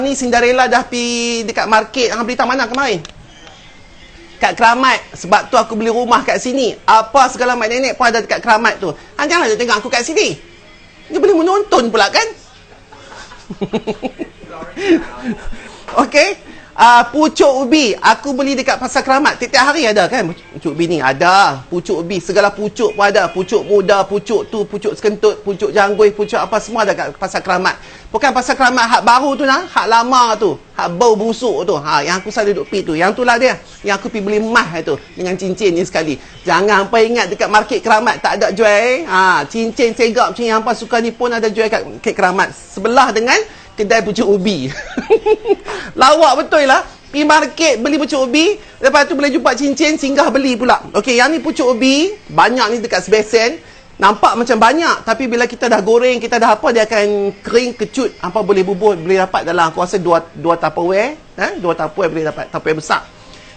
Ni Cinderella dah pergi dekat market. Hang beli mana kemarin? Kat Keramat. Sebab tu aku beli rumah kat sini. Apa segala mak nenek pun ada dekat Keramat tu. Hang janganlah tengok aku kat sini. Dia boleh menonton pula kan? Okey. Pucuk ubi aku beli dekat Pasar Keramat. Tiap-tiap hari ada kan pucuk ubi ni? Ada. Pucuk ubi, segala pucuk pun ada. Pucuk muda, pucuk tu, pucuk sekentut, pucuk janggui, pucuk apa semua ada kat Pasar Keramat. Bukan Pasar Keramat hak baru tu nah, hak lama tu, hak bau busuk tu. Yang aku selalu duduk pi tu. Yang tu lah dia. Yang aku pergi beli emas tu dengan cincin ni sekali. Jangan hampa ingat dekat market Keramat tak ada jual. Cincin segak macam yang hampa suka ni pun ada jual kat Keramat. Sebelah dengan kedai pucuk ubi. Lawak betul lah. Pergi market beli pucuk ubi, lepas tu boleh jumpa cincin, singgah beli pula. Okey, yang ni pucuk ubi, banyak ni dekat sebesen. Nampak macam banyak, tapi bila kita dah goreng, kita dah apa, dia akan kering, kecut. Apa boleh bubur, boleh dapat dalam, aku rasa dua tupperware. Dua tupperware boleh dapat, tupperware besar.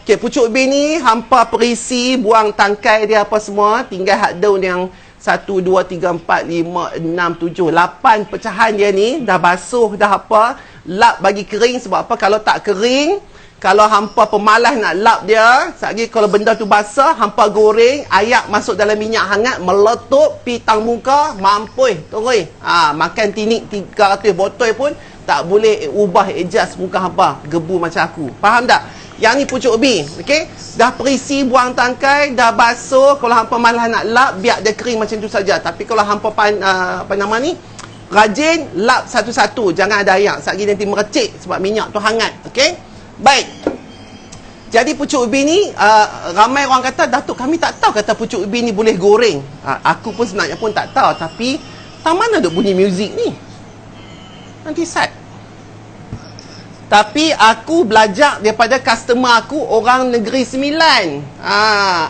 Okey, pucuk ubi ni, hampa perisi, buang tangkai dia apa semua. Tinggal hak daun yang 1, 2, 3, 4, 5, 6, 7, 8 pecahan dia ni. Dah basuh, dah apa. Lap bagi kering, sebab apa, kalau tak kering, kalau hampa pemalas nak lap dia, lagi kalau benda tu basah, hampa goreng, ayak masuk dalam minyak hangat, meletup, pitang muka, mampus, terus. Makan tinik 300 botol pun, tak boleh ubah adjust muka hampa. Gebu macam aku. Faham tak? Yang ni pucuk ubi, okey? Dah perisi, buang tangkai, dah basuh. Kalau hampa malas nak lap, biar dia kering macam tu saja. Tapi kalau hampa rajin, lap satu-satu. Jangan ada ayak. Sekejap nanti merecik sebab minyak tu hangat. Okey? Baik. Jadi pucuk ubi ni, ramai orang kata, Datuk kami tak tahu kata pucuk ubi ni boleh goreng. Aku pun sebenarnya pun tak tahu. Tapi, tak mana duk bunyi muzik ni? Nanti sad. Tapi aku belajar daripada customer aku, orang Negeri Sembilan.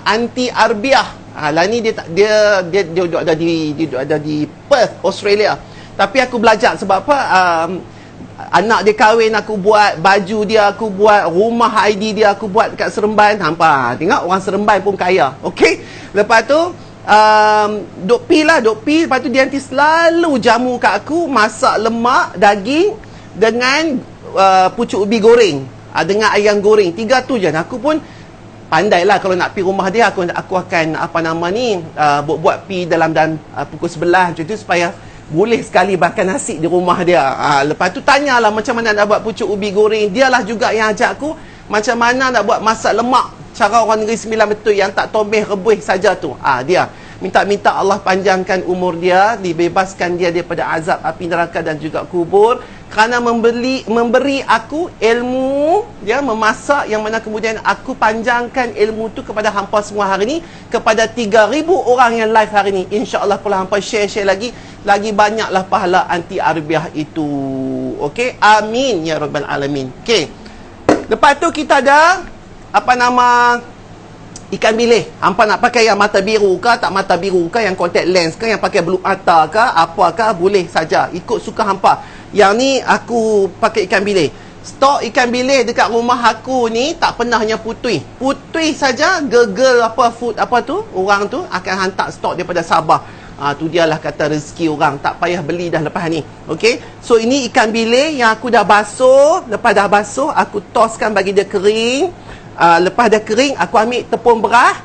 Anti Arbiah. Lah ni dia duduk ada di Perth, Australia. Tapi aku belajar sebab apa? Anak dia kahwin, aku buat baju dia, aku buat rumah ID dia, aku buat dekat Seremban. Hampa tengok orang Seremban pun kaya. Okey. Lepas tu duk pi. Lepas tu dia nanti selalu jamu kat aku masak lemak daging dengan pucuk ubi goreng, dengan ayam goreng. 3 tu je. Aku pun pandailah kalau nak pi rumah dia, aku akan buat pi dalam pukul 11 macam tu supaya boleh sekali makan nasi di rumah dia. Lepas tu tanyalah macam mana nak buat pucuk ubi goreng. Dialah juga yang ajak aku macam mana nak buat masak lemak cara orang Negeri Sembilan betul, yang tak tombeh rebus saja tu. Dia minta Allah panjangkan umur dia, dibebaskan dia daripada azab api neraka dan juga kubur, kerana memberi aku ilmu dia memasak, yang mana kemudian aku panjangkan ilmu tu kepada hampa semua hari ni, kepada 3,000 orang yang live hari ni. InsyaAllah kalau hampa share lagi banyaklah pahala anti Arbiah itu. Okey, amin ya rabbal alamin. Okey, lepas tu kita ada ikan bilis. Hampa nak pakai yang mata biru ke, tak mata biru ke, yang contact lens ke, yang pakai blue mata ke, apakah boleh saja, ikut suka hampa. Yang ni aku pakai ikan bilis. Stok ikan bilis dekat rumah aku ni tak pernahnya putih saja. Gegel food orang tu akan hantar stok daripada Sabah. Tu dialah kata rezeki orang, tak payah beli dah lepas ni. Okey, so ini ikan bilis yang aku dah basuh. Lepas dah basuh, aku toskan bagi dia kering. Lepas dah kering, aku ambil tepung beras.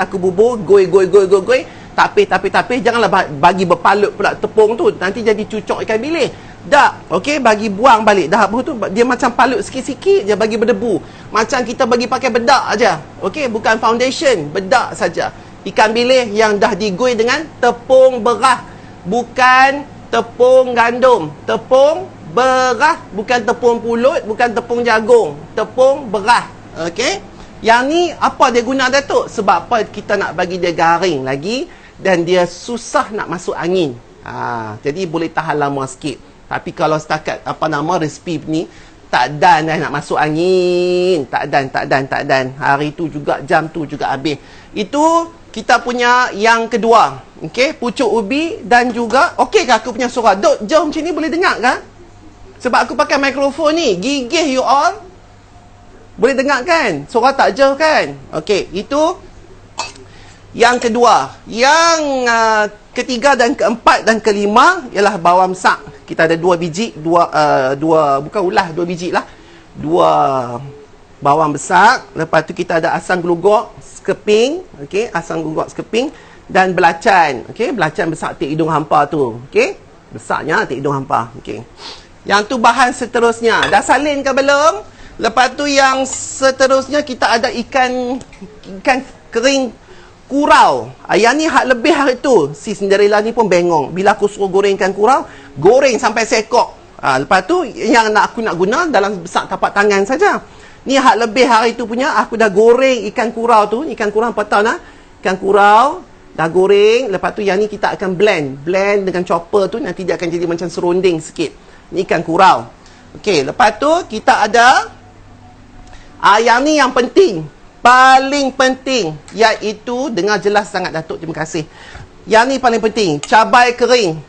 Aku bubur, goi. Tapis. Janganlah bagi berpalut pula tepung tu, nanti jadi cucuk ikan bilis. Tak. Okey, bagi buang balik. Dah apa tu, dia macam palut sikit-sikit je, bagi berdebu. Macam kita bagi pakai bedak aja. Okey, bukan foundation, bedak saja. Ikan bilis yang dah digoi dengan tepung beras, bukan tepung gandum. Tepung beras, bukan tepung pulut, bukan tepung jagung, tepung beras. Okey, yang ni apa dia guna, Datuk? Sebab apa? Kita nak bagi dia garing lagi dan dia susah nak masuk angin. Jadi boleh tahan lama sikit. Tapi kalau setakat resipi ni tak dan dah nak masuk angin, tak dan. Hari tu juga, jam tu juga habis. Itu kita punya yang kedua. Okey, pucuk ubi dan juga okeykah aku punya suara? Duk jauh macam ni boleh dengar kan? Sebab aku pakai mikrofon ni. Gigih you all. Boleh dengar kan? Suara tak jauh kan? Okey, itu yang kedua. Yang ketiga dan keempat dan kelima ialah bawang sak. Kita ada 2 biji, bukan ulas, 2 biji lah. 2 bawang besar. Lepas tu kita ada asam glugok sekeping, okey, asam glugok sekeping dan belacan, okey, belacan besar tik hidung hampa tu, okey. Besarnya tik hidung hampa, okey. Yang tu bahan seterusnya. Dah salin ke belum? Lepas tu yang seterusnya kita ada ikan kering kurau. Yang ni hak lebih hari tu. Si Cinderella ni pun bengong. Bila aku suruh goreng ikan kurau, goreng sampai sekok. Lepas tu yang aku nak guna dalam besar tapak tangan saja. Ni hak lebih hari tu punya. Aku dah goreng ikan kurau tu. Ikan kurau apa tahu nak? Ikan kurau dah goreng. Lepas tu yang ni kita akan blend dengan chopper tu. Nanti dia akan jadi macam serunding sikit. Ni ikan kurau. Okey, lepas tu kita ada yang ni yang penting, paling penting, iaitu dengar jelas sangat Datuk, terima kasih. Yang ni paling penting, cabai kering.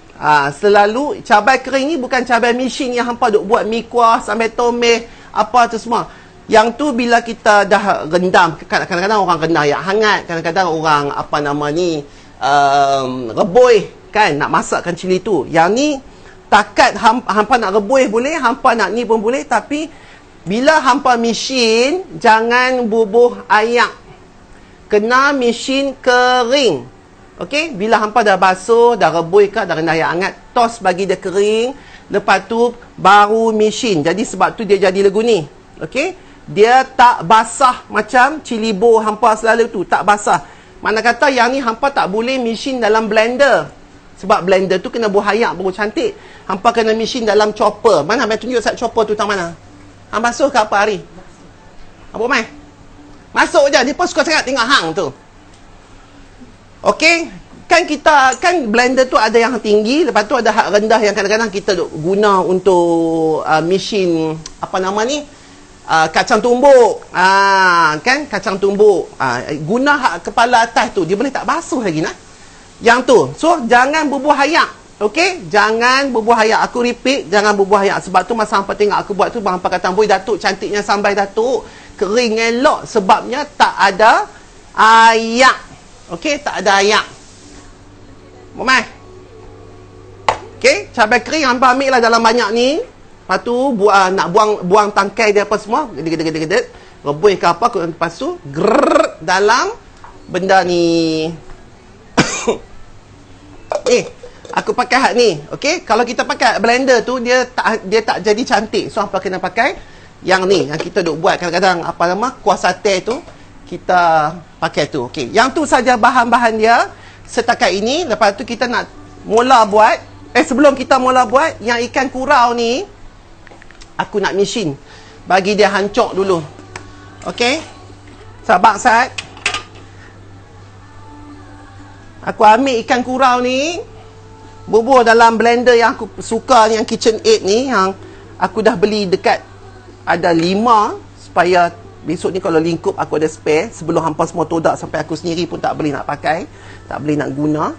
Selalu cabai kering ni bukan cabai mesin yang hampa duk buat mi kuah sampai tomeh apa tu semua. Yang tu bila kita dah rendam, kadang-kadang orang rendam yang hangat, kadang-kadang orang apa nama ni reboi kan, nak masakkan cili tu. Yang ni takat hampa nak reboi boleh, hampa nak ni pun boleh, tapi bila hampa mesin, jangan bubuh ayak. Kena mesin kering. Okey, bila hampa dah basuh, dah reboi ke, dah rendah air hangat, tos bagi dia kering, lepas tu baru mesin. Jadi sebab tu dia jadi lagu ni. Okey, dia tak basah macam cili bo hampa selalu tu, tak basah. Mana kata yang ni hampa tak boleh mesin dalam blender. Sebab blender tu kena buah ayak baru cantik. Hampa kena mesin dalam chopper. Mana abang tunjuk set chopper tu tang mana? Hang basuh ke apa hari? Apa mai? Masuk je, dia pun suka sangat tengok hang tu. Okey, kan blender tu ada yang tinggi, lepas tu ada hak rendah yang kadang-kadang kita guna untuk mesin apa nama ni? Kacang tumbuk. Kan kacang tumbuk. Guna hak kepala atas tu, dia boleh tak basuh lagi nak? Yang tu. So jangan bubuh ayak. Okey, jangan bubuh ayak. Aku repeat, jangan bubuh ayak. Sebab tu masa hampa tengok aku buat tu, hampa kata, "Boy Datuk, cantiknya sambai Datuk. Kering elok sebabnya tak ada ayak." Okey, tak ada ayak. Momai. Okey, cabai kering hampa ambil lah dalam banyak ni. Lepas tu nak buang tangkai dia apa semua, gedet-gedet. Rebus ke apa, lepas tu grrr dalam benda ni. Aku pakai hak ni. Okey, kalau kita pakai blender tu dia tak jadi cantik. So apa kena pakai yang ni yang kita duk buat kadang-kadang apa nama kuah sate tu, kita pakai tu. Okey, yang tu saja bahan-bahan dia setakat ini. Lepas tu kita nak mula buat sebelum kita mula buat yang ikan kurau ni, aku nak mesin bagi dia hancur dulu. Okey, sabar Sat. Aku ambil ikan kurau ni, bubuh dalam blender yang aku suka ni, yang KitchenAid ni, yang aku dah beli dekat ada 5, supaya besok ni kalau lingkup aku ada spare. Sebelum hampa semua todak sampai aku sendiri pun tak boleh nak pakai, tak boleh nak guna.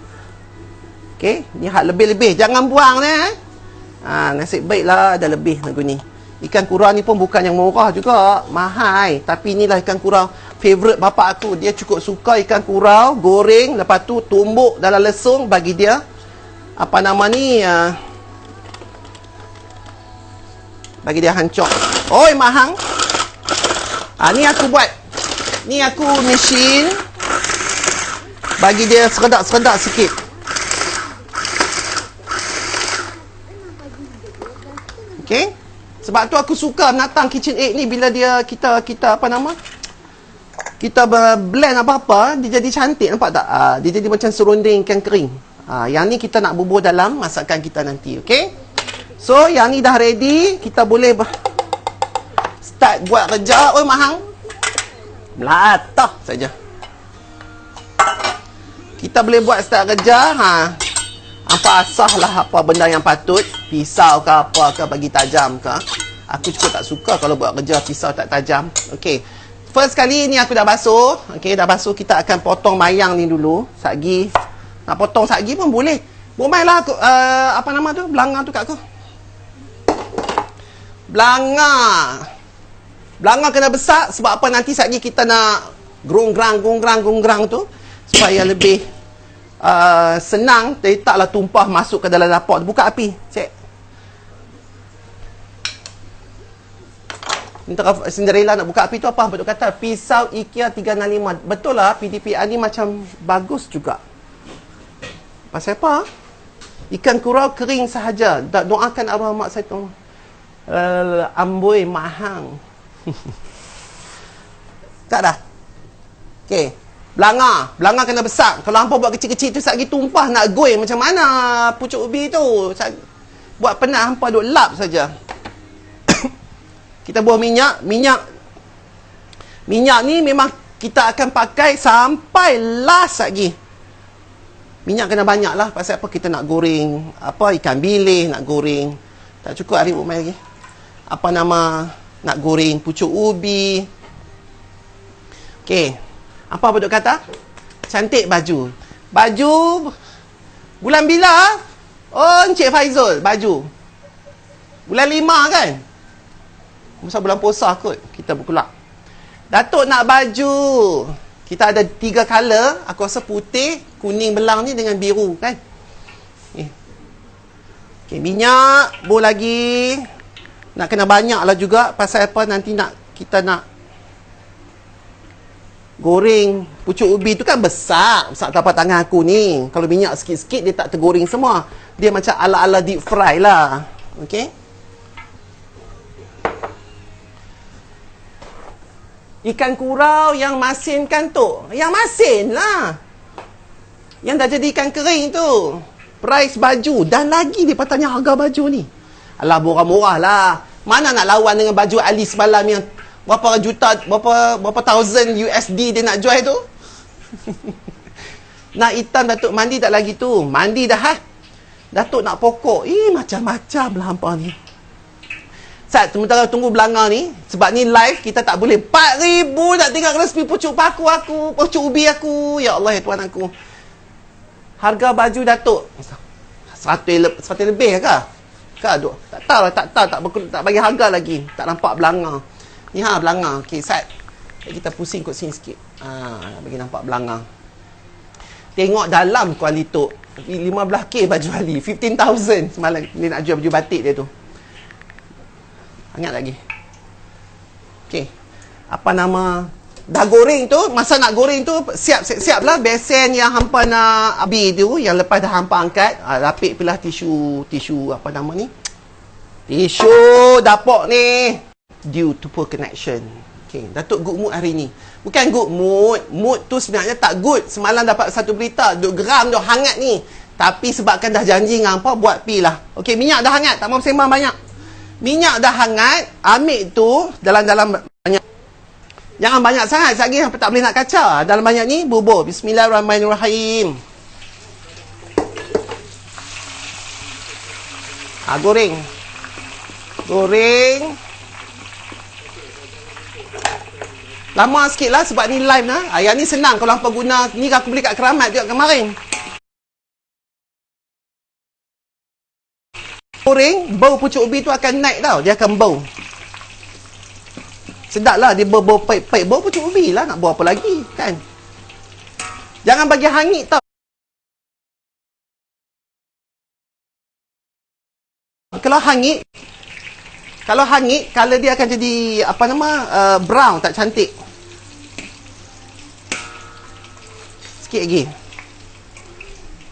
Okey, ni hak lebih-lebih, jangan buang ni. Nasib baiklah ada lebih lagu ni. Ikan kurau ni pun bukan yang murah juga, mahal. Tapi inilah ikan kurau favorite bapak aku. Dia cukup suka ikan kurau, goreng, lepas tu tumbuk dalam lesung, bagi dia apa nama ni, bagi dia hancur. Oi mahang. Ni aku buat, ni aku mesin bagi dia seredak-seredak sikit. Okey, sebab tu aku suka menatang KitchenAid ni. Bila dia kita apa nama, kita blend apa-apa, dia jadi cantik, nampak tak? Dia jadi macam serunding ikan kering. Yang ni kita nak bubuh dalam masakan kita nanti. Okey, so yang ni dah ready, kita boleh start buat kerja. Oi mahang, melatah saja. Kita boleh buat start kerja. Apa asah lah apa benda yang patut, pisau ke apa ke bagi tajam ke. Aku cukup tak suka kalau buat kerja pisau tak tajam. Okey, first kali ni aku dah basuh. Okey, dah basuh, kita akan potong mayang ni dulu. Satgi, nak potong satgi pun boleh. Buat lah aku, apa nama tu, belanga tu kat aku. Belanga kena besar. Sebab apa, nanti satgi kita nak gongrang tu, supaya lebih senang. Dia taklah tumpah masuk ke dalam dapur. Buka api, cek. Cinderella nak buka api tu apa? Betul kata pisau IKEA 365. Betul lah, PDPR ni macam bagus juga. Pasal apa? Ikan kurau kering sahaja. Doakan arwah mak saya tu. Amboi mahang. Tak dah. Okey. Belanga kena besar. Kalau hampa buat kecil-kecil tu lagi tumpah nak goreng macam mana pucuk ubi tu? Buat penat hampa duk lap saja. Kita buah minyak ni memang kita akan pakai sampai last lagi. Minyak kena banyak lah. Pasal apa? Kita nak goreng ikan bilis nak goreng. Tak cukup hari mai lagi. Nak goreng pucuk ubi. Okey. Apa duk kata? Cantik baju bulan bila? Oh, Encik Faizul baju bulan 5 kan? Masa bulan puasa kot kita berkulak. Datuk nak baju. Kita ada 3 color. Aku rasa putih, kuning belang ni dengan biru kan. Okay, minyak bol lagi. Nak kena banyak lah juga. Pasal apa nanti kita nak goreng pucuk ubi tu kan besar tapak tangan aku ni. Kalau minyak sikit-sikit dia tak tergoreng semua. Dia macam ala-ala deep fry lah. Okay. Ikan kurau yang masin kan tu. Yang masin lah. Yang dah jadi ikan kering tu. Price baju. Dan lagi dia tanya harga baju ni. Alah, murah-murah lah. Mana nak lawan dengan baju Ali semalam yang berapa juta, berapa thousand USD dia nak jual tu. Nak hitam Datuk mandi tak lagi tu. Mandi dah ha. Datuk nak pokok. Macam-macam lah hampa ni. Saat sementara tunggu belanga ni, sebab ni live kita tak boleh 4,000 nak tengok resipi pucuk paku aku, pucuk ubi aku. Ya Allah ya Tuhan aku. Harga baju Datuk 100 lebih ke? Duk. Tak tahu lah, tak bagi harga lagi. Tak nampak belanga. Ni belanga. Okey, Sat. Kita pusing kot sini sikit. Bagi nampak belanga. Tengok dalam kualitok 15k baju Ali, 15,000 semalam dia nak jual baju batik dia tu. Hangat lagi. Okey. Dah goreng tu, masa nak goreng tu siap lah besen yang hampa nak habis tu, yang lepas dah hampa angkat, lapik pilah tisu tisu dapur ni. Due to poor connection. Okey, Datuk good mood hari ni. Bukan good mood. Mood tu sebenarnya tak good. Semalam dapat satu berita, duk geram dah hangat ni. Tapi sebabkan dah janji dengan hampa, buat pi lah. Okey, minyak dah hangat, tak mau sembang banyak. Minyak dah hangat, ambil tu dalam banyak. Jangan banyak sangat, lagi hampa tak boleh nak kacau. Dalam banyak ni bubur. Bismillahirrahmanirrahim. Goreng. Lama sikit lah sebab ni live lah. Yang ni senang kalau hampa guna. Ni aku beli kat Keramat juga kemarin. Goreng, bau pucuk ubi tu akan naik tau. Dia akan bau. Sedap lah. Dia bau pahit-pahit. Bau pucuk ubi lah. Nak bau apa lagi kan. Jangan bagi hangit tau. Kalau hangit, color dia akan jadi brown, tak cantik. Sikit lagi.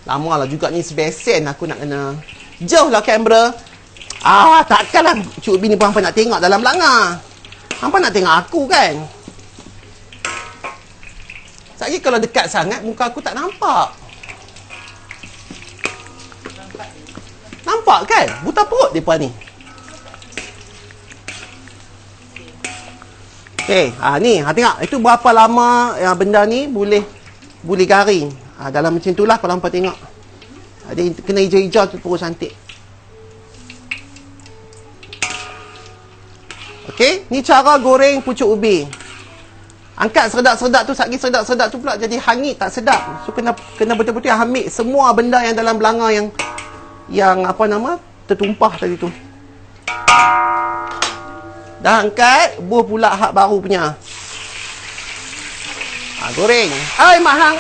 Lama lah juga ni sebesen aku nak kena. Jauh lah kamera. Takkanlah pucuk ubi ni pun hampa nak tengok dalam belanga. Hampa nak tengok aku kan. Sekali kalau dekat sangat, muka aku tak nampak. Nampak kan? Buta perut mereka ni. Ni, tengok. Itu berapa lama benda ni boleh garing. Dalam macam itulah kalau hampa tengok. Dia kena hijau-hijau tu terus cantik. Okey, ni cara goreng pucuk ubi. Angkat seredak-seredak tu, satgi seredak-seredak tu pula jadi hangit, tak sedap. So kena betul-betul ambil semua benda yang dalam belanga yang tertumpah tadi tu. Dah angkat, buah pula hak baru punya. Goreng. Mahang.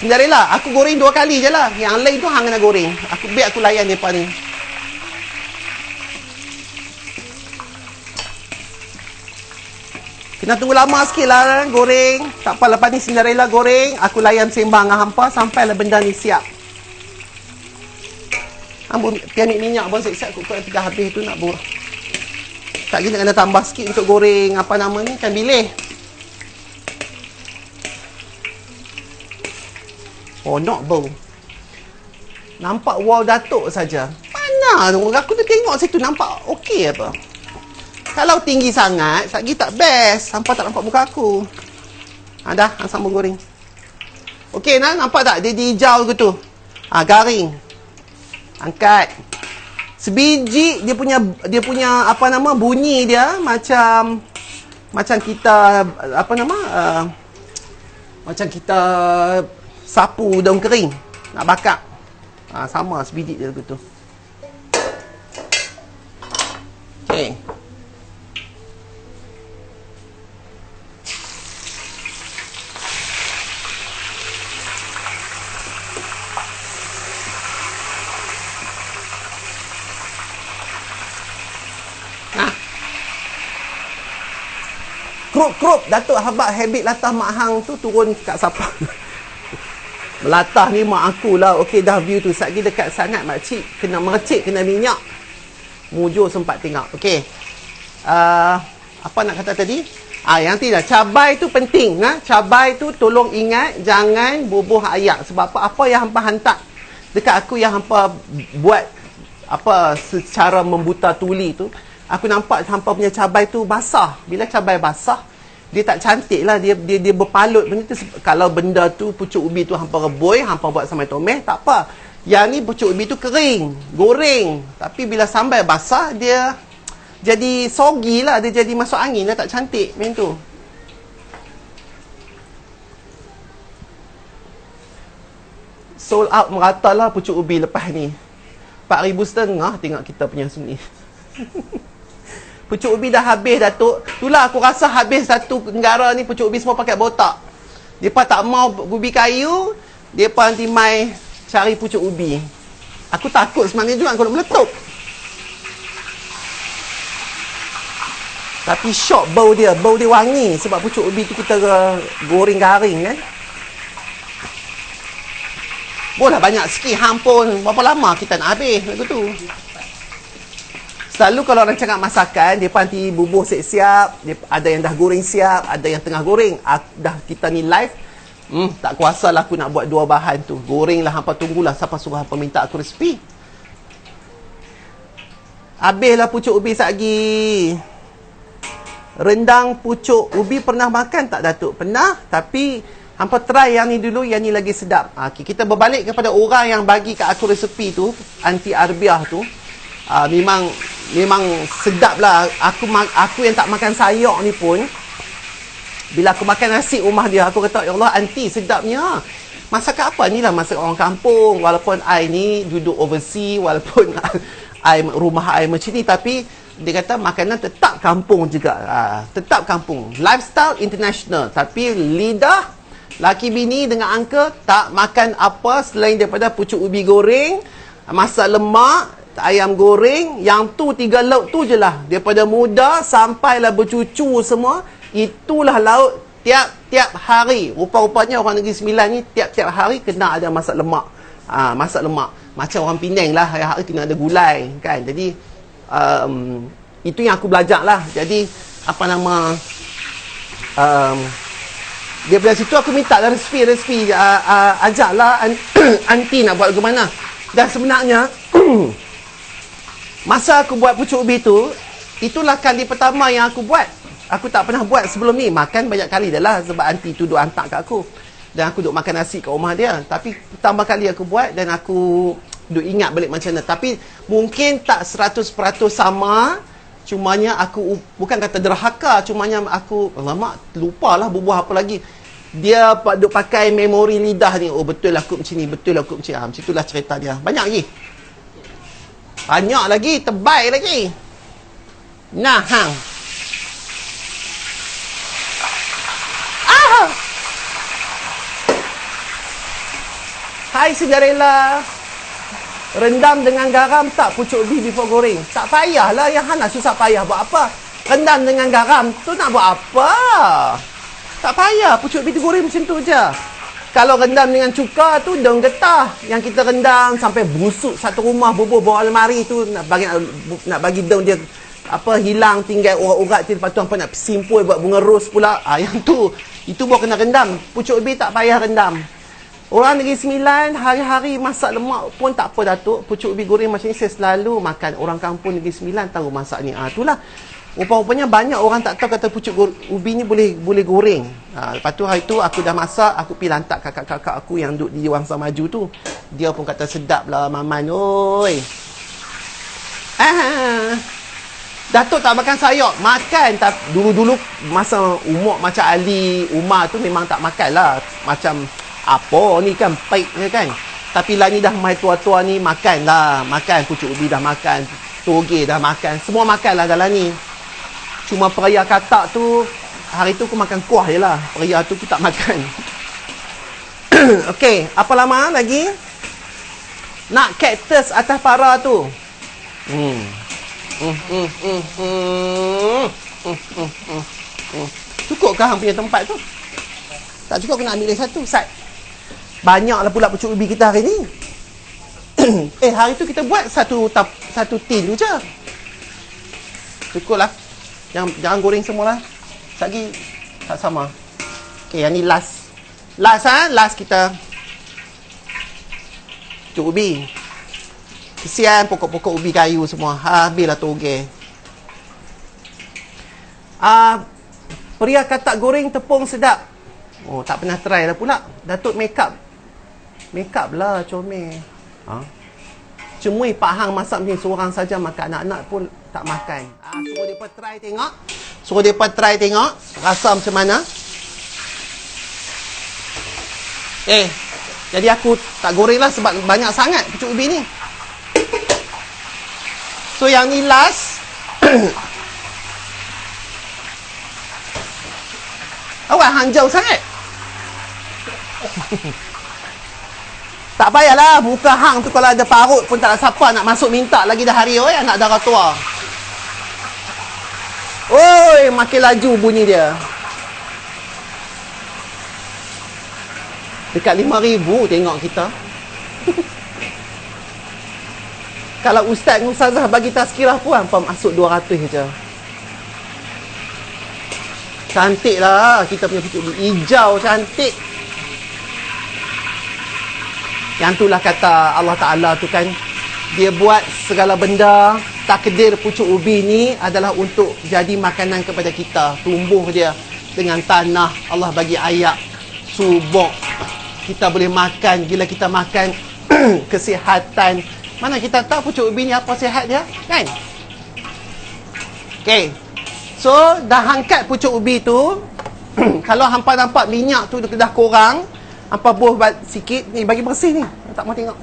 Cinderella, aku goreng 2 kali je lah. Yang lain tu hang kena goreng. Biar aku layan depa ni. Kena tunggu lama sikit lah goreng. Tak apa, lepas ni Cinderella goreng. Aku layan sembang dengan hampa sampailah benda ni siap. Pianik minyak pun siap-siap. Kukut yang dah habis tu nak buat. Tak kena kena tambah sikit untuk goreng apa nama ni, ikan bilis. Oh, nak bau. Nampak wow Datuk saja. Mana tu? Aku tu tengok situ nampak okey apa. Kalau tinggi sangat, satgi tak best. Sampai tak nampak muka aku. Dah, sambung goreng. Okey, nampak tak? Dia hijau ke tu? Garing. Angkat. Sebiji dia punya apa nama bunyi dia macam kita apa nama macam kita sapu daun kering nak bakar. Sama sebiji dia begitu. Okey. Krup Datuk habit latah mak hang tu turun kat siapa. Melatah ni mak aku lah. Okey dah view tu. Satgi dekat sangat makcik. Kena mercik, kena minyak. Mujur sempat tengok. Okey. Apa nak kata tadi? Yang tidak. Cabai tu penting. Cabai tu tolong ingat. Jangan bubuh ayak. Sebab apa yang hampa hantar dekat aku yang hampa buat apa secara membuta tuli tu. Aku nampak hampa punya cabai tu basah. Bila cabai basah, dia tak cantik lah. Dia berpalut. Benda tu, kalau benda tu, pucuk ubi tu hampa rebui, hampa buat sambal tomeh, tak apa. Yang ni pucuk ubi tu kering, goreng. Tapi bila sambal basah, dia jadi soggy lah. Dia jadi masuk angin lah, tak cantik. Macam tu. Sold out merata lah pucuk ubi lepas ni. 4,500 tengok kita punya sini. Pucuk ubi dah habis, Datuk. Itulah aku rasa habis satu negara ni pucuk ubi semua pakai botak. Depa tak mau ubi kayu, depa nanti mai cari pucuk ubi. Aku takut sebenarnya juga kalau meletup. Tapi syok bau dia wangi sebab pucuk ubi tu kita goreng garing kan. Boleh banyak sikit hampun. Berapa lama kita nak habis lagu tu? Selalu kalau orang cakap masakan, dia nanti bubuh siap-siap, ada yang dah goreng siap, ada yang tengah goreng. Dah kita ni live, tak kuasa lah aku nak buat 2 bahan tu. Goreng lah, hampa tunggulah siapa suruh hampa minta aku resipi. Habislah pucuk ubi satgi. Rendang pucuk ubi pernah makan tak Datuk? Pernah, tapi hampa try yang ni dulu, yang ni lagi sedap. Kita berbalik kepada orang yang bagi kat aku resepi tu, Aunty Arbiah tu. Memang sedap lah. Aku yang tak makan sayur ni pun, bila aku makan nasi rumah dia, aku kata, ya Allah, Aunty sedapnya. Masakan apa ni lah, masakan orang kampung. Walaupun I ni duduk overseas, walaupun rumah I macam ni, tapi dia kata makanan tetap kampung juga. Tetap kampung. Lifestyle international. Tapi lidah laki bini dengan angka tak makan apa selain daripada pucuk ubi goreng, masak lemak, ayam goreng. Yang tu 3 lauk tu je lah. Daripada muda sampailah bercucu semua. Itulah lauk tiap-tiap hari. Rupa-rupanya orang Negeri Sembilan ni tiap-tiap hari kena ada masak lemak. Masak lemak. Macam orang Penang lah, hari-hari kena ada gulai kan. Jadi itu yang aku belajar lah. Jadi apa nama, daripada situ aku minta lah resipi ajaklah Aunty nak buat bagaimana. Dan sebenarnya masa aku buat pucuk ubi tu, itulah kali pertama yang aku buat. Aku tak pernah buat sebelum ni. Makan banyak kali dah lah sebab Aunty tu duk hantar kat aku. Dan aku duk makan nasi kat rumah dia. Tapi pertama kali aku buat dan aku duk ingat balik macam mana. Tapi mungkin tak 100% sama. Cumanya aku bukan kata derhaka. Cumanya aku, alamak, lupalah berbuah apa lagi. Dia duk pakai memori lidah ni. Oh betul lah aku macam ni. Betul lah aku macam ni. Macam itulah cerita dia. Banyak lagi. Banyak lagi. Terbaik lagi. Nah, hang. Hai Cinderella, rendam dengan garam tak pucuk ubi before goreng? Tak payahlah, yang Hana susah payah buat apa? Rendam dengan garam tu nak buat apa? Tak payah, pucuk ubi digoreng macam tu je. Kalau rendam dengan cuka tu daun getah yang kita rendam sampai busuk satu rumah, bubur bawah almari tu, nak bagi daun dia apa hilang, tinggal urat-urat tu, lepas tu hampa nak simpul buat bunga ros pula. Yang tu itu baru kena rendam. Pucuk ubi tak payah rendam. Orang Negeri Sembilan hari-hari masak lemak pun tak apa Datuk. Pucuk ubi goreng macam ni saya selalu makan. Orang kampung Negeri Sembilan tahu masak ni. Itulah. Rupa-rupanya banyak orang tak tahu kata pucuk ubi ni boleh goreng. Lepas tu hari tu aku dah masak, aku pergi lantak kakak-kakak aku yang duduk di Wangsa Maju tu. Dia pun kata sedap lah Maman oi. Datuk tak makan sayur. Makan. Dulu-dulu masa umur macam Ali, Umar tu memang tak makan lah. Macam apa ni kan, paik je kan. Tapi lah ni dah mai tua-tua ni makan lah. Makan pucuk ubi dah makan. Toge dah makan. Semua makan lah dalam ni. Cuma peraya katak tu, hari tu aku makan kuah je lah. Peraya tu aku tak makan. Okey, apa lama lagi? Nak kaktus atas para tu. Cukup ke hang punya tempat tu? Tak cukup, aku nak ambil satu sat. Banyaklah pula pucuk ubi kita hari ni. Hari tu kita buat satu tin tu je. Cukup lah. Jangan goreng semualah. Lagi tak sama. Okey, yang ni last. Last kita. Pucuk ubi. Kesian pokok-pokok ubi kayu semua. Habislah toge. Pria katak goreng tepung sedap. Oh, tak pernah try lah pula. Datuk make up lah, comel. Cemui Pak Hang masak macam seorang saja makan. Anak-anak pun tak makan. Suruh mereka try tengok. Rasa macam mana. Jadi aku tak goreng lah sebab banyak sangat pucuk ubi ni. So yang ni last. Awak hang jauh sangat. Tak payahlah, muka hang tu kalau ada parut pun tak ada siapa nak masuk minta lagi dah hari oi, anak darah tua. Oi, makin laju bunyi dia. Dekat 5,000 tengok kita. Kalau ustaz dengan ustazah bagi tazkirah pun hampa masuk 200 je. Cantik lah kita punya pucuk ubi. Hijau cantik. Yang itulah kata Allah Ta'ala tu kan. Dia buat segala benda. Takdir pucuk ubi ni adalah untuk jadi makanan kepada kita. Tumbuh dia dengan tanah. Allah bagi ayak, subuk. Kita boleh makan. Bila kita makan, kesihatan. Mana kita tahu pucuk ubi ni apa sihat dia? Kan? Okay. So, dah angkat pucuk ubi tu. Kalau hampa nampak minyak tu dah kurang, hampa buh sikit. Ni, bagi bersih ni. Tak mau tengok.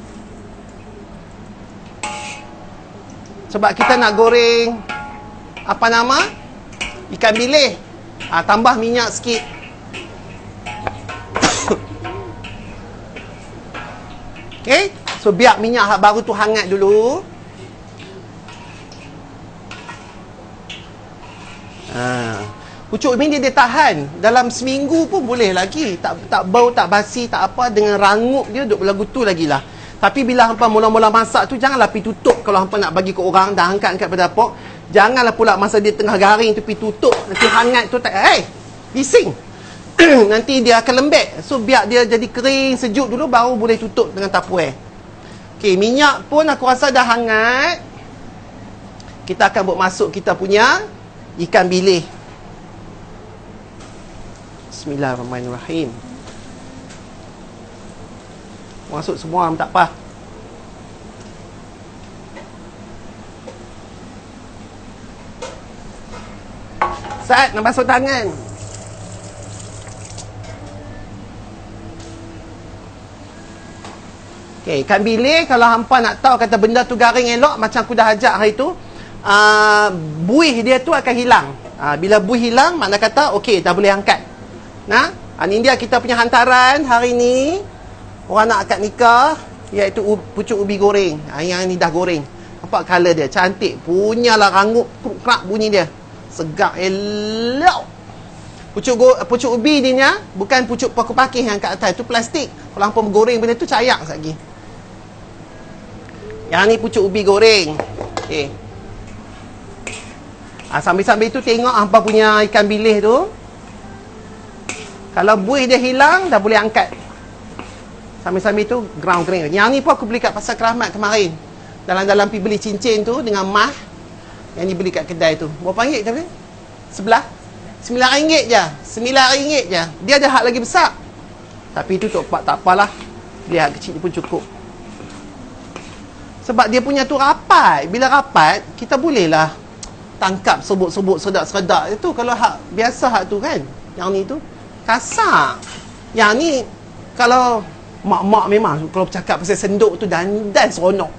Sebab kita nak goreng apa nama? Ikan bilis. Tambah minyak sikit. Okay. So, biar minyak baru tu hangat dulu. Pucuk ubi ni dia tahan dalam seminggu pun boleh lagi. Tak bau, tak basi, tak apa. Dengan rangup dia duduk lagu tu lagi lah. Tapi bila hampa mula-mula masak tu, janganlah pergi tutup. Kalau hampa nak bagi ke orang, dah angkat pada pok. Janganlah pula masa dia tengah garing tu pergi tutup. Nanti hangat tu tak, bising. Nanti dia akan lembek. So biar dia jadi kering, sejuk dulu, baru boleh tutup dengan tapuer. Okay, minyak pun aku rasa dah hangat. Kita akan buat masuk kita punya ikan bilis. Bismillahirrahmanirrahim. Masuk semua tak apa. Saat nak basuh tangan. Okay, ikan bilis kalau hampa nak tahu kata benda tu garing elok, macam aku dah ajak hari tu, buih dia tu akan hilang. Bila buih hilang, makna kata okey, dah boleh angkat. Nah, ini dia kita punya hantaran hari ni. Orang nak akad nikah, iaitu pucuk ubi goreng. Yang ni dah goreng. Nampak colour dia, cantik. Punyalah rangup, kruk-krak bunyi dia. Segar elok. Pucuk ubi ni bukan pucuk paku pakih yang kat atas. Itu plastik. Kalau hampa goreng benda tu, cayak lagi. Yang ni pucuk ubi goreng. Okay. Sambil-sambil tu tengok hampa punya ikan bilis tu. Kalau buih dia hilang, dah boleh angkat. Sambil-sambil tu ground kering. Yang ni pun aku beli kat Pasar Keramat kemarin. Dalam-dalam pergi beli cincin tu dengan mah. Yang ni beli kat kedai tu. Berapa ringgit tadi? Sebelah RM9 je. RM9 je. Dia ada hak lagi besar. Tapi tu tak apalah. Dia hak kecil pun cukup. Sebab dia punya tu rapat. Bila rapat, kita bolehlah tangkap sebut-sebut sedak-sedak. Itu kalau hak biasa hak tu kan. Yang ni tu kasar. Yang ni kalau mak-mak memang kalau bercakap pasal senduk tu dan seronok.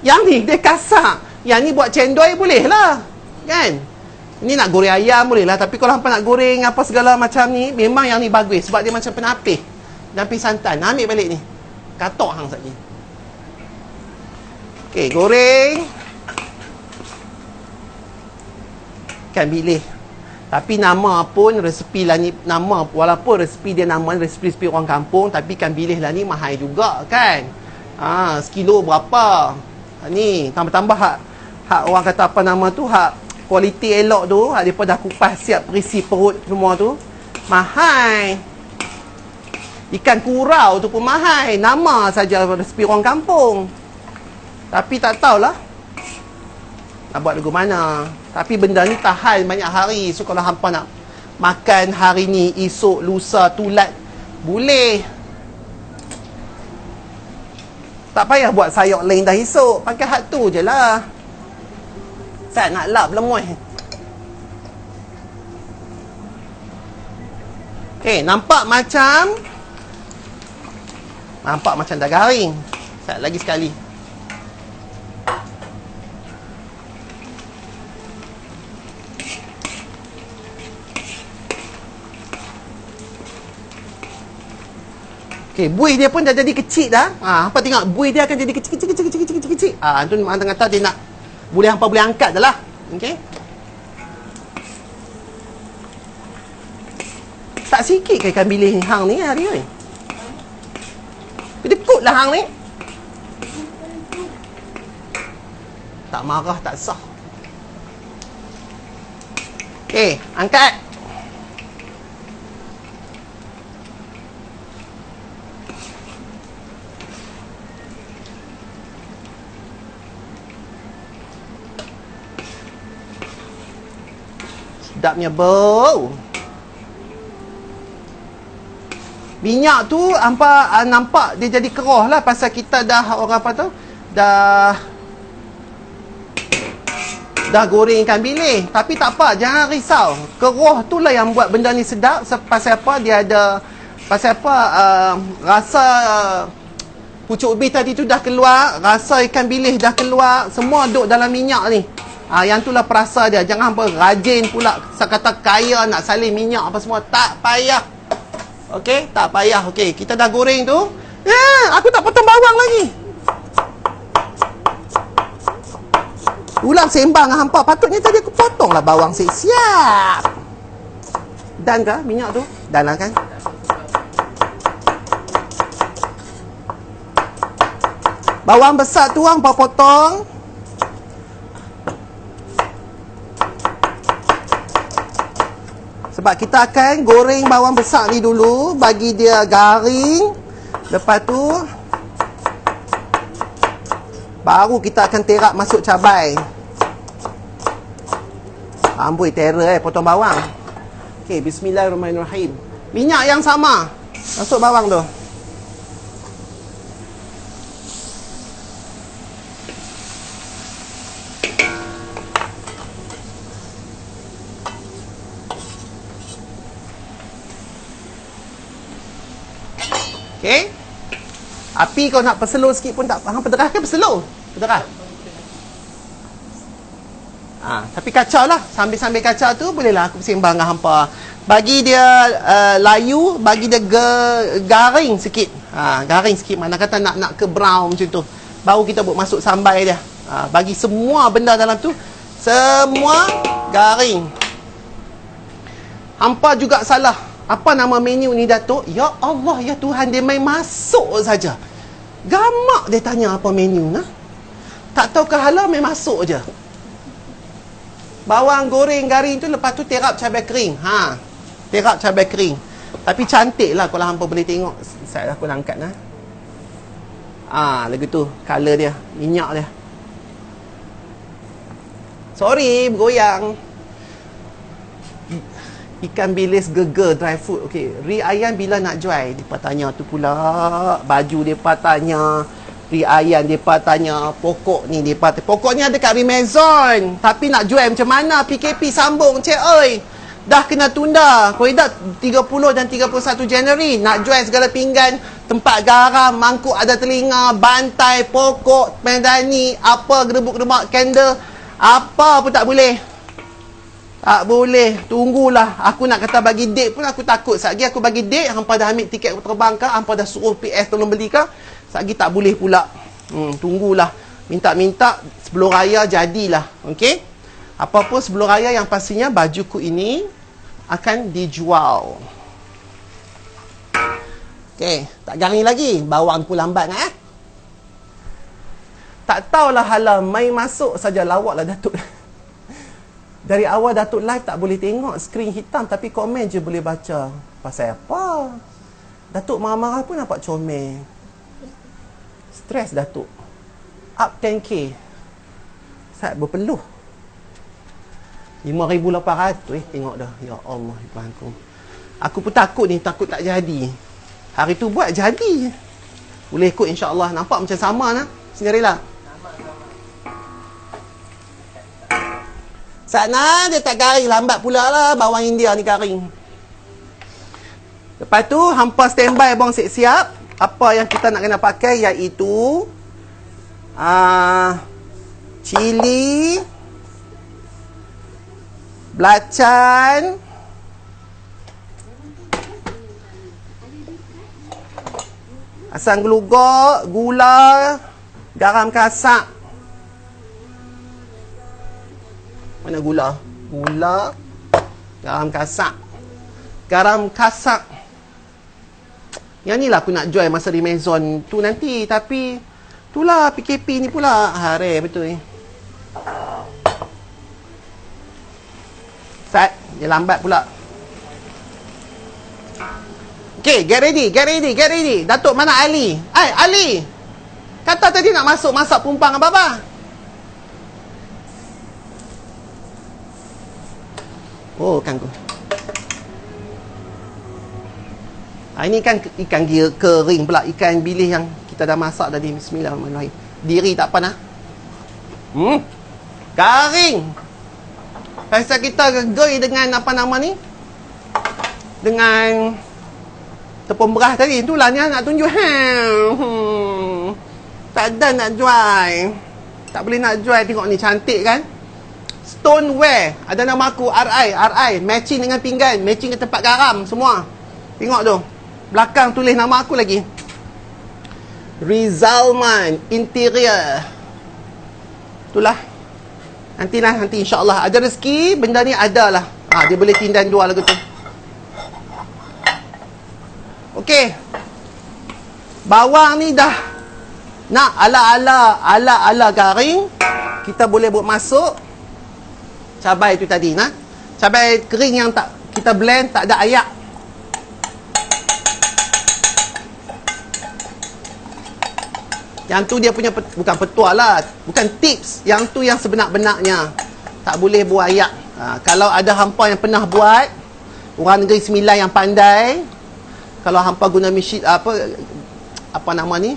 Yang ni dia kasar. Yang ni buat cendol boleh lah. Kan? Ini nak goreng ayam boleh lah. Tapi kalau hampa nak goreng apa segala macam ni, memang yang ni bagus. Sebab dia macam penapis. Dan pis santan. Ambil balik ni. Katok hang sekejap ni. Okey, goreng. Ikan bilis. Tapi nama pun resepi lah ni, nama walaupun resepi dia nama resepi orang kampung, tapi ikan bilis lah ni mahal juga kan. Sekilo berapa? Ni tambah-tambah hak orang kata apa nama tu, hak kualiti elok tu, hak depa dah kupas siap berisi perut semua tu, mahal. Ikan kurau tu pun mahal. Nama saja resepi orang kampung. Tapi tak tahulah nak buat lagu mana. Tapi benda ni tahan banyak hari. So kalau hampa nak makan hari ni, esok, lusa, tulat, boleh. Tak payah buat sayur lain dah esok. Pakai hak tu je lah. Sat nak lap lemuih. Nampak macam dah garing. Sat lagi sekali. Buih dia pun dah jadi kecil dah. Hampa tengok buih dia akan jadi kecil. Tu memang kata dia nak hampa boleh angkat dah lah. Okey. Tak sikit ke ikan bilis hang ni hari ni? Kedekut lah hang ni. Tak marah, tak sah. Okey, angkat. Sedapnya bau. Minyak tu hampa nampak dia jadi keruh lah pasal kita dah orang apa tu? Dah goreng ikan bilis. Tapi tak apa, jangan risau. Keruh tu lah yang buat benda ni sedap. Pasal apa? Dia ada pasal apa? Rasa pucuk ubi tadi tu dah keluar, rasa ikan bilis dah keluar, semua duduk dalam minyak ni. Yang itulah perasa dia. Jangan hampa rajin pula kata kaya nak salin minyak apa semua. Tak payah. Okey, tak payah. Okey, kita dah goreng tu. Aku tak potong bawang lagi. Ulang sembang dengan hampa. Patutnya tadi aku potong lah bawang siap. Dan ke minyak tu? Dan lah kan? Bawang besar tu hampa potong. Sebab kita akan goreng bawang besar ni dulu, bagi dia garing. Lepas tu baru kita akan terak masuk cabai. Amboi terror potong bawang. Okey, bismillahirrahmanirrahim. Minyak yang sama. Masuk bawang tu. Okey. Api kau nak perselur sikit pun tak. Hang pederah ke perselur? Pederah. Tapi kacau lah. Sambil-sambil kacau tu, bolehlah aku sembang dengan hampa. Bagi dia layu, bagi dia garing sikit. Garing sikit. Mana kata nak ke brown macam tu. Baru kita buat masuk sambai dia. Bagi semua benda dalam tu, semua garing. Hampa juga salah. Apa nama menu ni, Datuk? Ya Allah, ya Tuhan, dia main masuk saja. Gamak dia tanya apa menu, nah? Tak tahu ke halal, main masuk je. Bawang goreng garing tu, lepas tu terap cabai kering. Terap cabai kering. Tapi cantik lah kalau hampa boleh tengok. Saya aku angkat lah. Lagu tu, color dia, minyak dia. Sorry, bergoyang. Ikan bilis geger dry food. Okey, ri ayam bila nak jual? Depa tanya tu pula. Baju depa tanya, ri ayam depa tanya, pokok ni depa. Pokoknya ada kat Rimezon. Tapi nak jual macam mana? PKP sambung, cik oi. Dah kena tunda. Koidat 30 dan 31 Januari nak jual segala pinggan, tempat garam, mangkuk ada telinga, bantai, pokok, medani, apa gerebuk-gerebak, candle, apa pun tak boleh. Tak boleh. Tunggulah. Aku nak kata bagi date pun aku takut. Satgi aku bagi date, hampa dah ambil tiket terbang ke, hampa dah suruh PS tolong beli ke, satgi tak boleh pula. Tunggulah. Minta-minta sebelum raya jadilah. Okey? Apa pun sebelum raya, yang pastinya bajuku ini akan dijual. Okey, tak garing lagi. Bawang pun lambat kan? Tak tahulah halal, main masuk saja, lawaklah Datuk. Dari awal Datuk live tak boleh tengok, skrin hitam, tapi komen je boleh baca. Pasal apa? Datuk marah-marah pun nampak comel. Stres Datuk. Up 10k. Saya berpeluh. 5,800 tengok dah. Ya Allah, Tuhanku. Aku pun takut ni, takut tak jadi. Hari tu buat jadi. Boleh ikut insya-Allah. Nampak macam sama nah. Sendirilah. Sana dia tak garing, lambat pula lah bawang India ni garing. Lepas tu hampa standby abang siap-siap. Apa yang kita nak kena pakai iaitu cili, belacan, asam gelugak, gula, garam kasak. Mana gula? Gula, garam kasak. Garam kasak. Yang ni lah aku nak jual masa Rimezon tu nanti. Tapi itulah PKP ni pula. Hari betul ni. Sat, dia lambat pula. Okay, get ready, get ready, get ready. Datuk, mana Ali? Ali! Kata tadi nak masuk masak pumpang apa-apa? Oh, kangkung. Ini kan ikan kering pula. Ikan bilis yang kita dah masak tadi. Bismillahirrahmanirrahim. Diri tak apa nah. Garing. Pasal kita gegoi dengan apa nama ni? Dengan tepung beras tadi. Itulah ni nak tunjuk. Tak ada nak jual. Tak boleh nak jual. Tengok ni cantik kan? Stoneware. Ada nama aku RI. Matching dengan pinggan, matching dengan tempat garam semua. Tengok tu. Belakang tulis nama aku lagi. Rizalman Interior. Itulah. Nanti insya-Allah ada rezeki, benda ni ada lah. Dia boleh tindan dua lagu tu. Okey. Bawang ni dah nak ala-ala garing. Kita boleh buat masuk cabai tu tadi nah. Cabai kering yang tak kita blend, tak ada ayak. Yang tu dia punya bukan petua lah, bukan tips. Yang tu yang sebenar-benarnya. Tak boleh buat ayak. Kalau ada hampa yang pernah buat, orang negeri Sembilan yang pandai, kalau hampa guna mesin apa nama ni,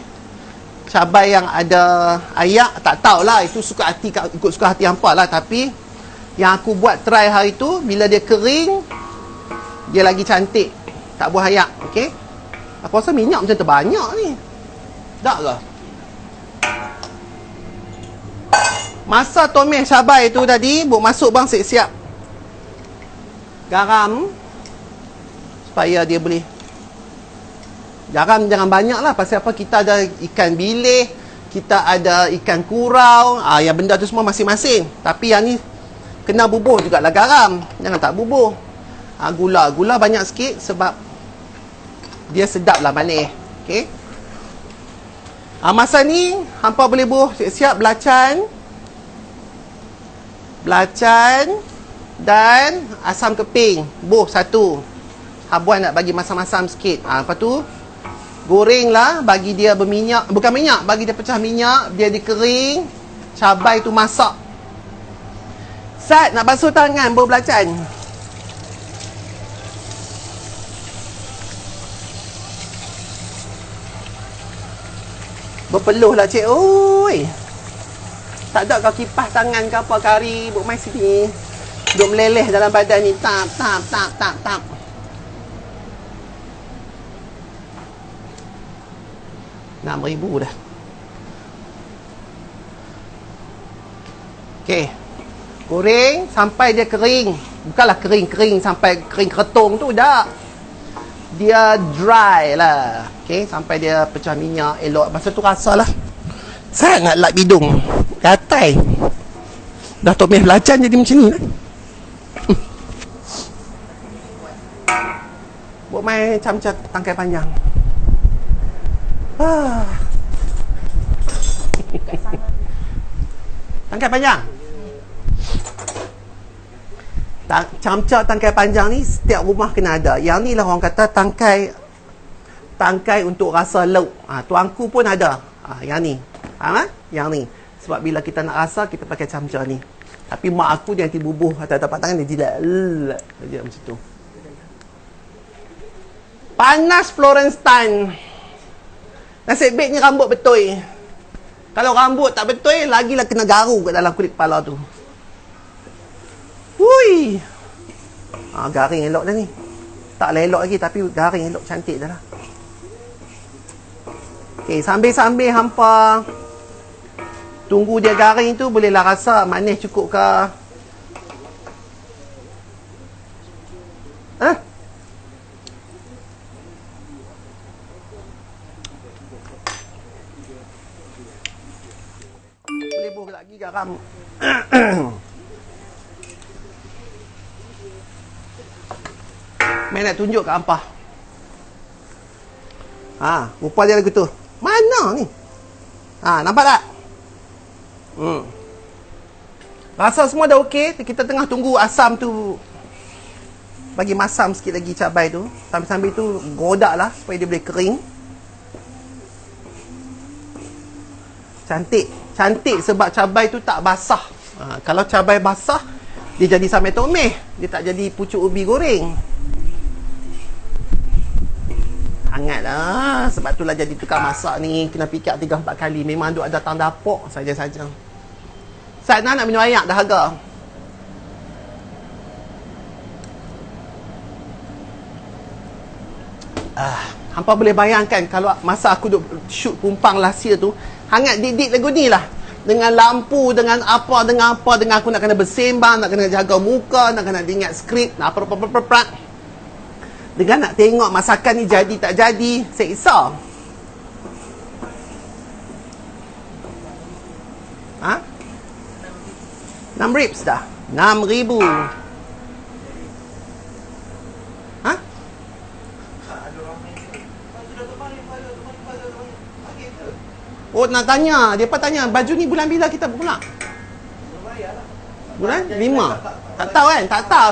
cabai yang ada ayak, tak tahulah, itu suka hati, ikut suka hati hampa lah. Tapi yang aku buat try hari tu, bila dia kering, dia lagi cantik. Tak buah ayak. Okey. Aku rasa minyak macam terbanyak ni. Tak ke? Masa tomat cabai tu tadi, buk masuk bang siap-siap garam supaya dia boleh. Garam jangan banyak lah. Pasal apa? Kita ada ikan bilis, kita ada ikan kurau. Yang benda tu semua masing-masing. Tapi yang ni kena bubuh jugalah garam. Jangan tak bubuh. Gula banyak sikit sebab dia sedap lah manis. Okay. Masa ni hampa boleh buh siap-siap belacan dan asam keping. Buh satu. Habuan nak bagi masam-masam sikit. Lepas tu goreng lah, bagi dia berminyak. Bukan minyak, bagi dia pecah minyak, dia dikering. Cabai tu masak. Sat, nak basuh tangan buh belacan. Berpeluh lah cik. Oi, tak ada kau kipas tangan ke apa kari buat mai sini. Duk meleleh dalam badan ni. Tap. 6,000 dah. Okey. Goreng sampai dia kering. Bukanlah kering sampai kering ketung tu, dah. Dia dry lah. Okey, sampai dia pecah minyak elok. Masa tu rasalah sangat lap hidung. Gatai. Dah tomat belacan jadi macam ni lah. Buat main macam tangkai panjang. Tangkai panjang. Camca tangkai panjang ni setiap rumah kena ada. Yang ni lah orang kata tangkai untuk rasa lauk. Tuanku pun ada. Yang ni. Yang ni. Sebab bila kita nak rasa, kita pakai camca ni. Tapi mak aku dia nanti bubuh atas tapak tangan dia jilat. Dia macam tu. Panas Florentine. Nasib baiknya rambut betul. Kalau rambut tak betul, lagilah kena garu kat dalam kulit kepala tu. Hui. Garing elok dah ni. Taklah elok lagi, tapi garing elok, cantik dah lah. Okay, sambil-sambil hampa tunggu dia garing tu, bolehlah rasa manis cukup ke. Boleh buh lagi garam. Main nak tunjuk kat hampa. Rupa dia lagu tu. Mana ni? Nampak tak? Rasa semua dah okey. Kita tengah tunggu asam tu bagi masam sikit lagi cabai tu. Sambil-sambil tu godak lah supaya dia boleh kering. Cantik sebab cabai tu tak basah. Kalau cabai basah, dia jadi samai tomeh. Dia tak jadi pucuk ubi goreng. Hangat lah. Sebab itulah jadi tukar masak ni. Kena fikir 3-4 kali. Memang duk datang dapur saja-saja. Saat nak minum air dahaga. Hampa boleh bayangkan kalau masa aku duk shoot Pumpang last year tu, hangat dik-dik lagu ni lah. Dengan lampu, dengan apa, dengan aku nak kena bersembang, nak kena jaga muka, nak kena ingat skrip, nak apa. Dengan nak tengok masakan ni jadi tak jadi, seksa. 6 ribs dah. 6,000. Oh, nak tanya. Dia pun tanya, baju ni bulan bila kita pula? Bulan 5. Tak tahu kan? Tak tahu.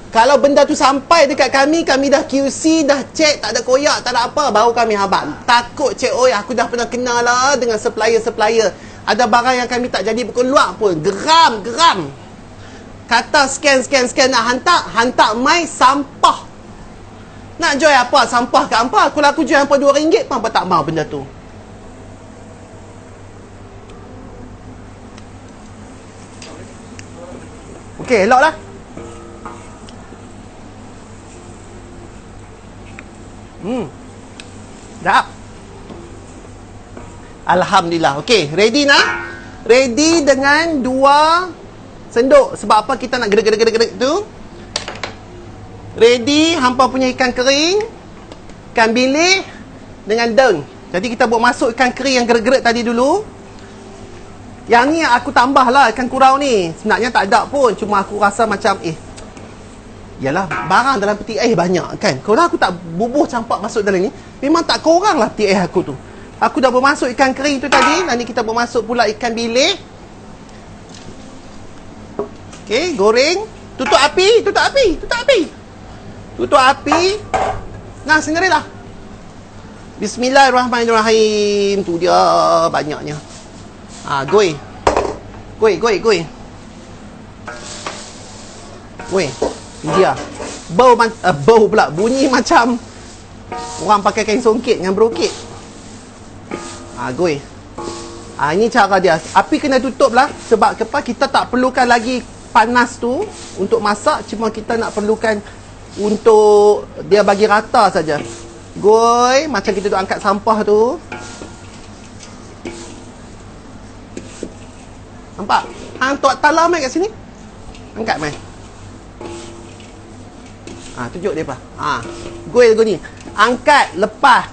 Kalau benda tu sampai dekat kami dah QC, dah check, tak ada koyak, tak ada apa, baru kami habaq. Takut cik, oi, aku dah pernah kenal lah dengan supplier-supplier. Ada barang yang kami tak jadi berkeluar pun. Geram. Kata scan, nak hantar mai sampah. Nak jual apa? Sampah ke apa? Kalau aku jual apa RM2 pun apa tak mau benda tu. Okey, elok lah. Dah. Alhamdulillah. Okey, ready nak? Ready dengan 2 sendok. Sebab apa kita nak gedek tu? Ready hampa punya ikan kering, ikan bilis dengan daun. Jadi kita buat masuk ikan kering yang gerak-gerak tadi dulu. Yang ni aku tambah lah ikan kurau ni. Sebenarnya tak ada pun, cuma aku rasa macam yalah, barang dalam peti air banyak kan. Kalau aku tak bubuh campak masuk dalam ni, memang tak kurang lah peti air aku tu. Aku dah bermasuk ikan kering tu tadi. Nanti kita bermasuk pula ikan bilis. Okey, goreng. Tutup api. Nah, sendiri dah. Bismillahirrahmanirrahim. Tu dia banyaknya. Goi. Ini dia. Bau pula. Bunyi macam orang pakai kain songket dengan brokit. Goi. Ini cara dia. Api kena tutup lah. Sebab apa? Kita tak perlukan lagi panas tu untuk masak. Cuma kita nak perlukan untuk dia bagi rata saja. Goi. Macam kita duk angkat sampah tu. Nampak? Hang tuak talam mai kat sini. Angkat mai. Tunjuk dia apa. Goi lagu ni. Angkat, lepas.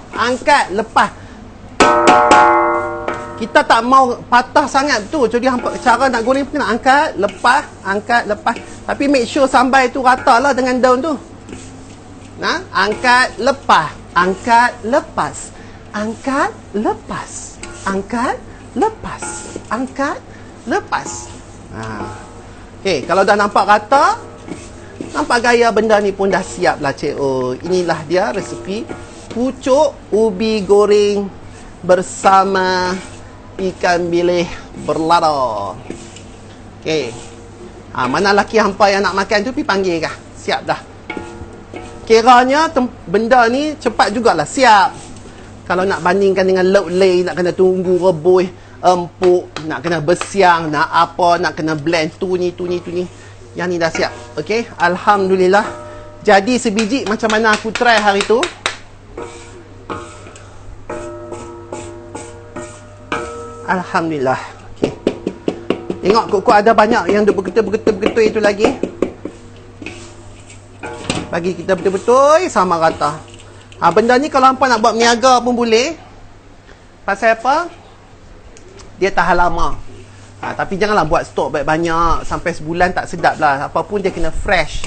Kita tak mau patah sangat tu. Jadi cara nak goreng pun nak angkat, lepas. Tapi make sure sambal tu rata lah dengan daun tu. Angkat, lepas. Okey, kalau dah nampak rata, nampak gaya benda ni pun dah siap lah, cik. Inilah dia resepi pucuk ubi goreng bersama ikan bilis berlada. Okey. Mana laki hampa yang nak makan tu, pergi panggil kah? Siap dah. Kiranya benda ni cepat jugalah siap. Kalau nak bandingkan dengan lauk lain, nak kena tunggu rebus, empuk, nak kena bersiang, nak apa, nak kena blend tu ni. Yang ni dah siap. Okey, alhamdulillah. Jadi sebiji macam mana aku try hari tu. Alhamdulillah. Okey. Tengok kok ada banyak yang duk bergetul itu lagi. Bagi kita betul-betul sama rata. Benda ni kalau hampa nak buat niaga pun boleh. Pasal apa? Dia tahan lama. Tapi janganlah buat stok banyak-banyak. Sampai sebulan tak sedap lah. Apapun dia kena fresh.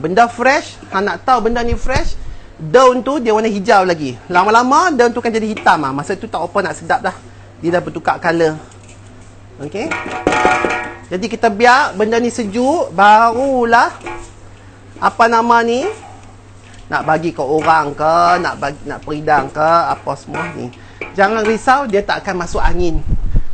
Benda fresh, hang nak tahu benda ni fresh, daun tu dia warna hijau lagi. Lama-lama daun tu kan jadi hitam. Masa tu tak apa nak sedap dah. Dia dah bertukar colour. Okey. Jadi kita biar benda ni sejuk, barulah apa nama ni, nak bagi ke orang ke, nak peridang ke, apa semua ni. Jangan risau, dia tak akan masuk angin.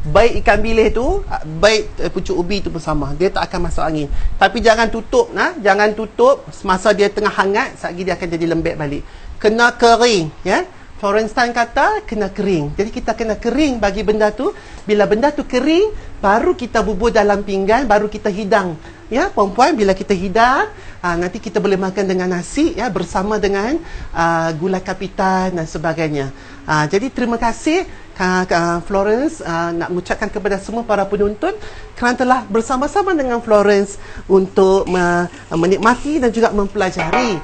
Baik ikan bilis tu, baik pucuk ubi tu pun sama. Dia tak akan masuk angin. Tapi jangan tutup, jangan tutup semasa dia tengah hangat, sekejap dia akan jadi lembek balik. Kena kering, ya. Florence Tan kata kena kering. Jadi kita kena kering bagi benda tu. Bila benda tu kering, baru kita bubur dalam pinggan, baru kita hidang. Ya, perempuan, bila kita hidang, nanti kita boleh makan dengan nasi, ya, bersama dengan gulai kapitan dan sebagainya. Jadi terima kasih Florence, nak mengucapkan kepada semua para penonton kerana telah bersama-sama dengan Florence untuk menikmati dan juga mempelajari.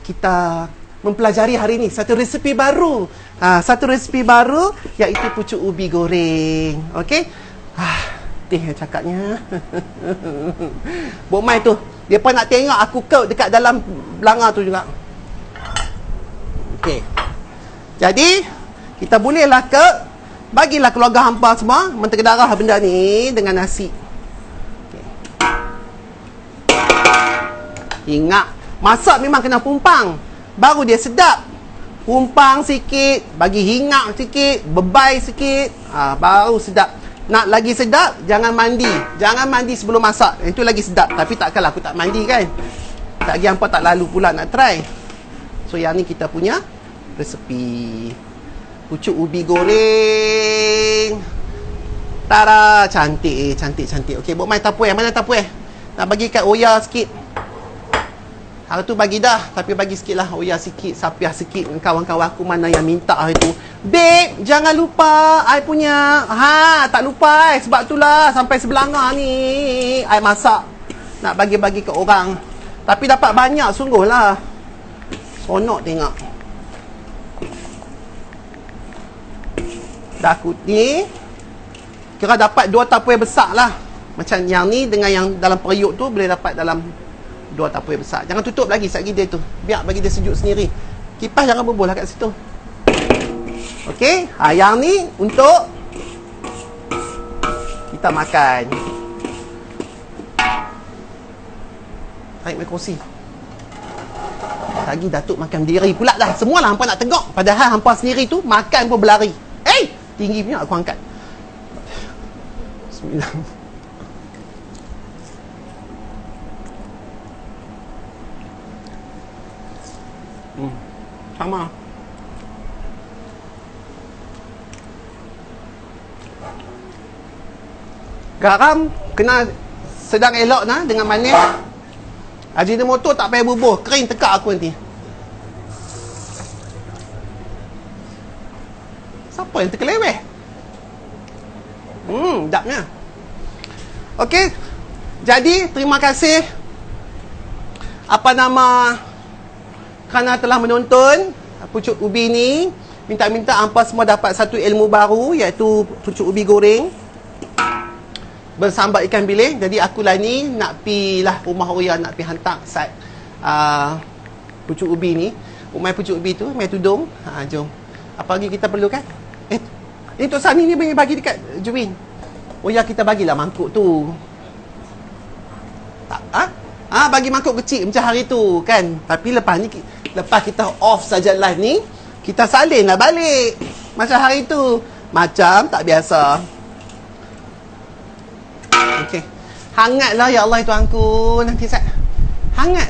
Kita mempelajari hari ini satu resepi baru. Satu resepi baru iaitu pucuk ubi goreng. Okey? Yang cakapnya. Bok Mai tu, dia pun nak tengok aku kau dekat dalam belanga tu juga. Okey. Jadi, kita bolehlah bagilah keluarga hampa semua mentera benda ni dengan nasi. Okay. Ingat, masak memang kena pumpang. Baru dia sedap. Pumpang sikit, bagi hingat sikit, bebai sikit, baru sedap. Nak lagi sedap, jangan mandi. Jangan mandi sebelum masak. Itu lagi sedap. Tapi takkanlah aku tak mandi kan. Tak lagi hampa tak lalu pula nak try. So yang ni kita punya resepi pucuk ubi goreng. Tada, cantik. Okey, Bok Mai tapuai. Mana tapuai? Nak bagi kat Oya sikit. Hari tu bagi dah. Tapi bagi sikit lah. Oya sikit. Sapiah sikit. Kawan-kawan aku mana yang minta hari tu. Babe, jangan lupa I punya. Tak lupa sebab itulah sampai sebelanga ni I masak. Nak bagi-bagi ke orang. Tapi dapat banyak sungguh lah. Sonok tengok. Dah aku ni kira dapat 2 tapui besar lah. Macam yang ni dengan yang dalam periuk tu boleh dapat dalam 2 tapui besar. Jangan tutup lagi sekejap dia tu. Biar bagi dia sejuk sendiri. Kipas jangan berbual lah kat situ. Okey, yang ni untuk kita makan. Tarik main kursi. Lagi Datuk makan berdiri pula dah. Semualah hampa nak tegak. Padahal hampa sendiri tu makan pun berlari. Tinggi punya aku angkat. Bismillah. Sama. Garam kena sedang elok nah dengan manis. Ajinomoto tak payah bubuh, kering tekak aku nanti. Siapa yang terkeleweh? Sedapnya. Okey. Jadi, terima kasih kerana telah menonton pucuk ubi ni. Minta-minta hampa semua dapat satu ilmu baru, iaitu pucuk ubi goreng bersambal ikan bilis. Jadi akulah ni nak pi lah rumah Oya, nak pi hantar sat pucuk ubi ni. Umai pucuk ubi tu, mai tudung. Jom. Apa lagi kita perlukan? Ni Tok Sani ni bagi dekat Juwin. Oya kita bagilah mangkuk tu. Tak? Bagi mangkuk kecil macam hari tu kan. Tapi lepas ni, lepas kita off saja live ni, kita salin lah balik macam hari tu. Macam tak biasa. Okey. Hangatlah ya Allah tuanku. Nanti hangat.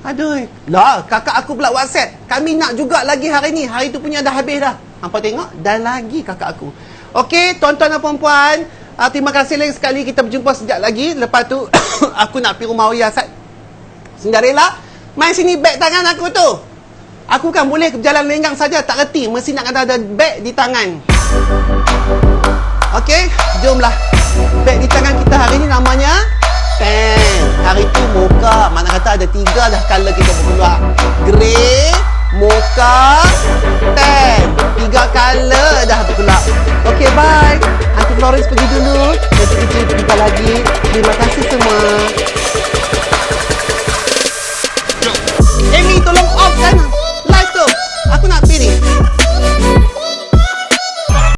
Aduh. Lah, kakak aku pula WhatsApp. Kami nak juga lagi hari ni. Hari tu punya dah habis dah. Hampa tengok, dah lagi kakak aku. Okey, tuan-tuan dan puan-puan, terima kasih lagi sekali. Kita berjumpa sekejap lagi. Lepas tu aku nak pergi rumah Oya Sat. Cinderella, main sini beg tangan aku tu. Aku kan boleh berjalan lenggang saja, tak reti mesti nak ada beg di tangan. Okey, jomlah. Beg di tangan kita hari ni namanya pen. Hari tu mocha. Mana kata ada 3 dah color kita berkeluar. Grey, mocha, pen. 3 color dah berkeluar. Okey, bye. Aunty Florence pergi dulu.